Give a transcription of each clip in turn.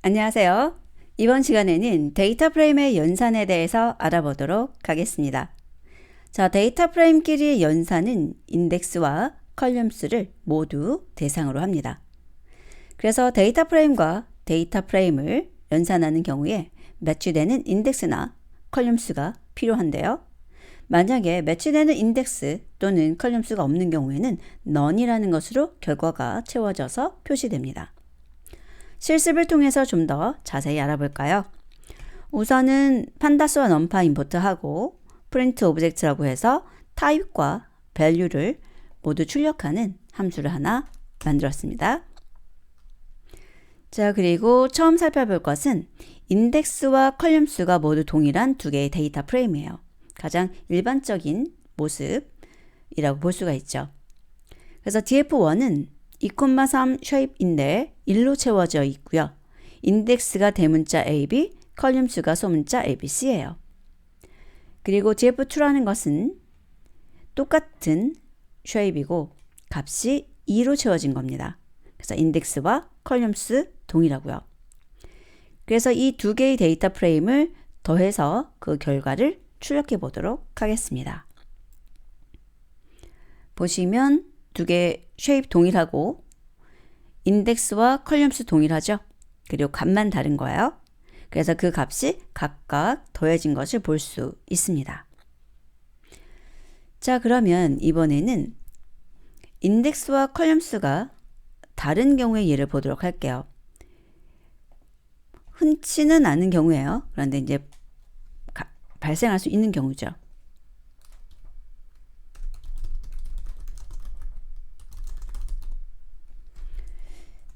안녕하세요. 이번 시간에는 데이터 프레임의 연산에 대해서 알아보도록 하겠습니다. 자, 데이터 프레임끼리의 연산은 인덱스와 컬럼수를 모두 대상으로 합니다. 그래서 데이터 프레임과 데이터 프레임을 연산하는 경우에 매치되는 인덱스나 컬럼수가 필요한데요. 만약에 매치되는 인덱스 또는 컬럼수가 없는 경우에는 none이라는 것으로 결과가 채워져서 표시됩니다. 실습을 통해서 좀 더 자세히 알아볼까요? 우선은 판다스와 num파 임포트하고 print object라고 해서 타입과 value를 모두 출력하는 함수를 하나 만들었습니다. 자, 그리고 처음 살펴볼 것은 인덱스와 컬럼수가 모두 동일한 두 개의 데이터 프레임이에요. 가장 일반적인 모습이라고 볼 수가 있죠. 그래서 df1은 2,3 shape인데 1로 채워져 있고요. 인덱스가 대문자 AB, 컬럼수가 소문자 ABC예요. 그리고 df2라는 것은 똑같은 shape이고 값이 2로 채워진 겁니다. 그래서 인덱스와 컬럼수 동일하고요. 그래서 이 두 개의 데이터 프레임을 더해서 그 결과를 출력해 보도록 하겠습니다. 보시면 두 개 쉐입 동일하고 인덱스와 컬럼수 동일하죠. 그리고 값만 다른 거예요. 그래서 그 값이 각각 더해진 것을 볼 수 있습니다. 자, 그러면 이번에는 인덱스와 컬럼수가 다른 경우의 예를 보도록 할게요. 흔치는 않은 경우예요. 그런데 이제 발생할 수 있는 경우죠.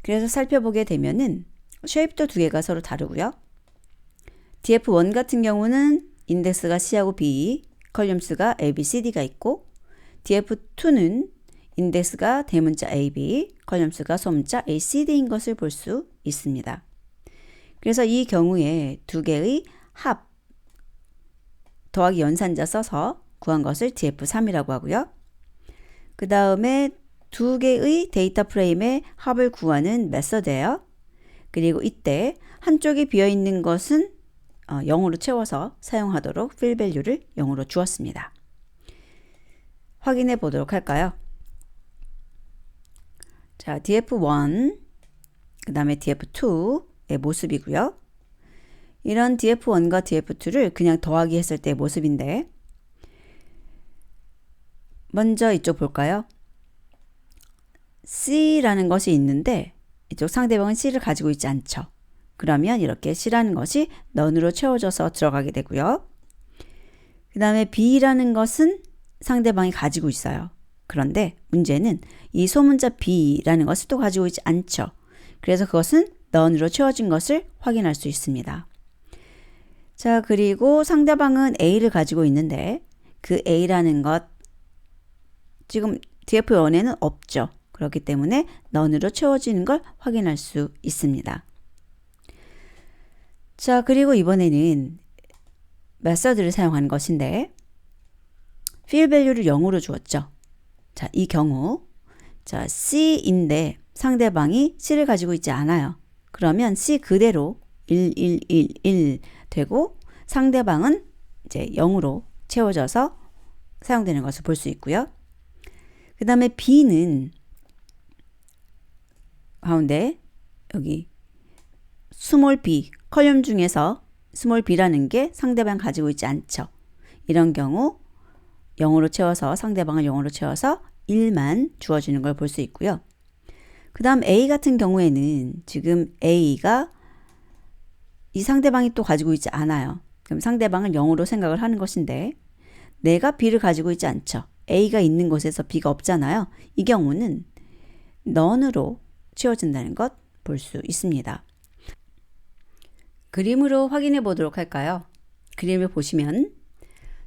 그래서 살펴보게 되면은 쉐입도 두 개가 서로 다르고요. df1 같은 경우는 인덱스가 C하고 B, 컬럼수가 A, B, C, D가 있고 df2는 인덱스가 대문자 A, B, 컬럼수가 소문자 A, C, D인 것을 볼 수 있습니다. 그래서 이 경우에 두 개의 합 더하기 연산자 써서 구한 것을 df3이라고 하고요. 그 다음에 두 개의 데이터 프레임의 합을 구하는 메서드예요. 그리고 이때 한쪽이 비어있는 것은 0으로 채워서 사용하도록 fill value를 0으로 주었습니다. 확인해 보도록 할까요? 자, df1 그 다음에 df2의 모습이고요. 이런 df1과 df2를 그냥 더하기 했을 때의 모습인데 먼저 이쪽 볼까요? C라는 것이 있는데 이쪽 상대방은 C를 가지고 있지 않죠. 그러면 이렇게 C라는 것이 none으로 채워져서 들어가게 되고요. 그 다음에 B라는 것은 상대방이 가지고 있어요. 그런데 문제는 이 소문자 B라는 것을 또 가지고 있지 않죠. 그래서 그것은 none으로 채워진 것을 확인할 수 있습니다. 자, 그리고 상대방은 A를 가지고 있는데 그 A라는 것 지금 df1에는 없죠. 그렇기 때문에 none으로 채워지는 걸 확인할 수 있습니다. 자, 그리고 이번에는 메서드를 사용하는 것인데 fill value를 0으로 주었죠. 자, 이 경우 자, C인데 상대방이 C를 가지고 있지 않아요. 그러면 C 그대로 1111 되고 상대방은 이제 0으로 채워져서 사용되는 것을 볼 수 있고요. 그 다음에 B는 가운데 여기 스몰 b, 컬럼 중에서 스몰 b라는 게 상대방 가지고 있지 않죠. 이런 경우 0으로 채워서 상대방을 0으로 채워서 1만 주어주는 걸 볼 수 있고요. 그 다음 A 같은 경우에는 지금 A가 이 상대방이 또 가지고 있지 않아요. 그럼 상대방을 0으로 생각을 하는 것인데 내가 B를 가지고 있지 않죠. A가 있는 곳에서 B가 없잖아요. 이 경우는 none으로 채워진다는 것 볼 수 있습니다. 그림으로 확인해 보도록 할까요? 그림을 보시면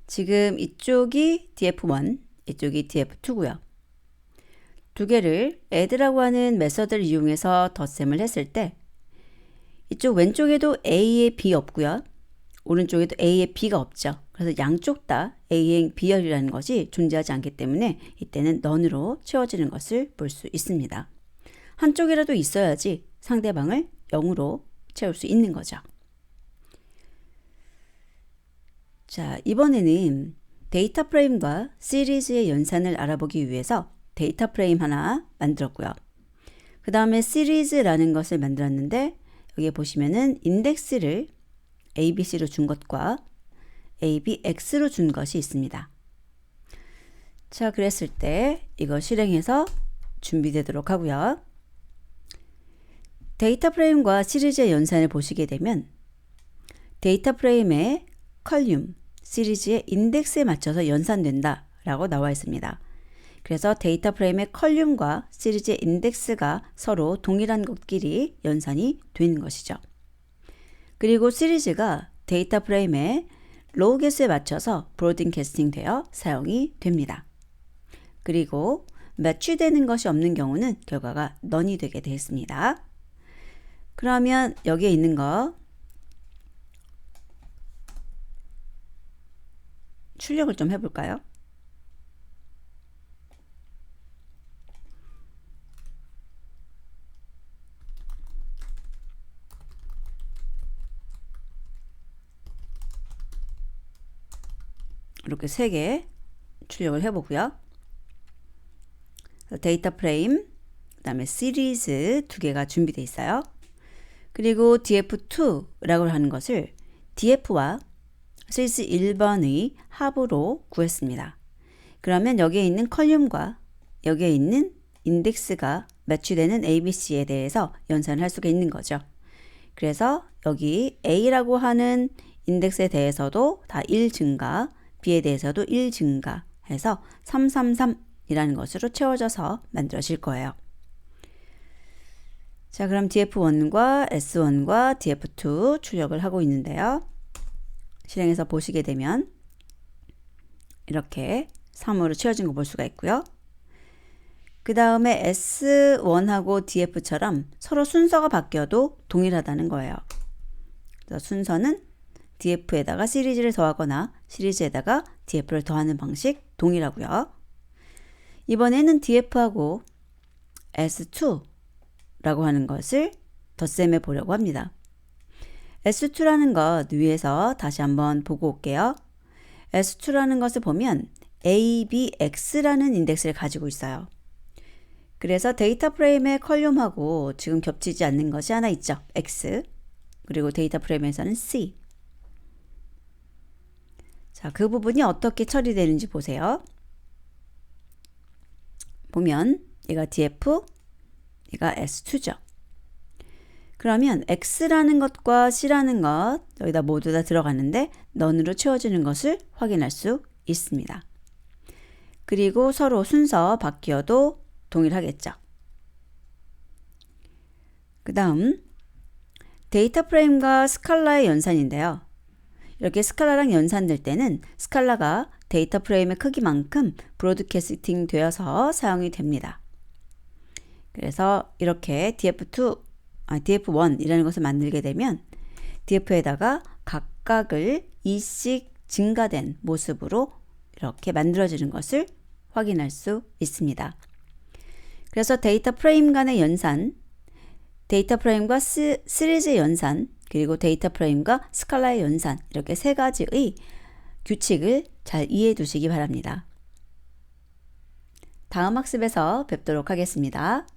지금 이쪽이 df1, 이쪽이 df2고요. 두 개를 add라고 하는 메서드를 이용해서 덧셈을 했을 때 이쪽 왼쪽에도 a에 b 없고요. 오른쪽에도 a에 b가 없죠. 그래서 양쪽 다 a행 비열이라는 것이 존재하지 않기 때문에 이때는 none으로 채워지는 것을 볼 수 있습니다. 한쪽이라도 있어야지 상대방을 0으로 채울 수 있는 거죠. 자, 이번에는 데이터 프레임과 시리즈의 연산을 알아보기 위해서 데이터 프레임 하나 만들었고요. 그 다음에 시리즈라는 것을 만들었는데 여기 보시면은 인덱스를 ABC로 준 것과 ABX로 준 것이 있습니다. 자, 그랬을 때 이거 실행해서 준비되도록 하고요. 데이터 프레임과 시리즈의 연산을 보시게 되면 데이터 프레임의 컬륨, 시리즈의 인덱스에 맞춰서 연산된다 라고 나와 있습니다. 그래서 데이터 프레임의 컬륨과 시리즈의 인덱스가 서로 동일한 것끼리 연산이 되는 것이죠. 그리고 시리즈가 데이터 프레임의 로우 개수에 맞춰서 브로드캐스팅 되어 사용이 됩니다. 그리고 매치되는 것이 없는 경우는 결과가 넌이 되게 되었습니다. 그러면 여기에 있는 거 출력을 좀 해볼까요? 이렇게 3개 출력을 해보고요. 데이터 프레임, 그 다음에 시리즈 2개가 준비되어 있어요. 그리고 df2라고 하는 것을 df와 시리즈 1번의 합으로 구했습니다. 그러면 여기에 있는 컬륨과 여기에 있는 인덱스가 매치되는 ABC에 대해서 연산을 할 수가 있는 거죠. 그래서 여기 A라고 하는 인덱스에 대해서도 다 1 증가, B에 대해서도 1 증가 해서 333이라는 것으로 채워져서 만들어질 거예요. 자, 그럼 df1과 s1과 df2 출력을 하고 있는데요. 실행해서 보시게 되면 이렇게 3으로 채워진 거 볼 수가 있고요. 그 다음에 S1하고 DF처럼 서로 순서가 바뀌어도 동일하다는 거예요. 그래서 순서는 DF에다가 시리즈를 더하거나 시리즈에다가 DF를 더하는 방식 동일하고요. 이번에는 DF하고 S2라고 하는 것을 덧셈해 보려고 합니다. S2라는 것 위에서 다시 한번 보고 올게요. S2라는 것을 보면 ABX라는 인덱스를 가지고 있어요. 그래서 데이터 프레임의 컬륨하고 지금 겹치지 않는 것이 하나 있죠. X. 그리고 데이터 프레임에서는 C. 자, 그 부분이 어떻게 처리되는지 보세요. 보면 얘가 DF, 얘가 S2죠. 그러면 X라는 것과 C라는 것 여기다 모두 다 들어가는데 넌으로 채워지는 것을 확인할 수 있습니다. 그리고 서로 순서 바뀌어도 동일하겠죠. 그 다음 데이터 프레임과 스칼라의 연산인데요. 이렇게 스칼라랑 연산될 때는 스칼라가 데이터 프레임의 크기만큼 브로드캐스팅 되어서 사용이 됩니다. 그래서 이렇게 DF1이라는 것을 만들게 되면 DF에다가 각각을 2씩 증가된 모습으로 이렇게 만들어지는 것을 확인할 수 있습니다. 그래서 데이터 프레임 간의 연산, 데이터 프레임과 시리즈 연산, 그리고 데이터 프레임과 스칼라의 연산 이렇게 3가지의 규칙을 잘 이해해 두시기 바랍니다. 다음 학습에서 뵙도록 하겠습니다.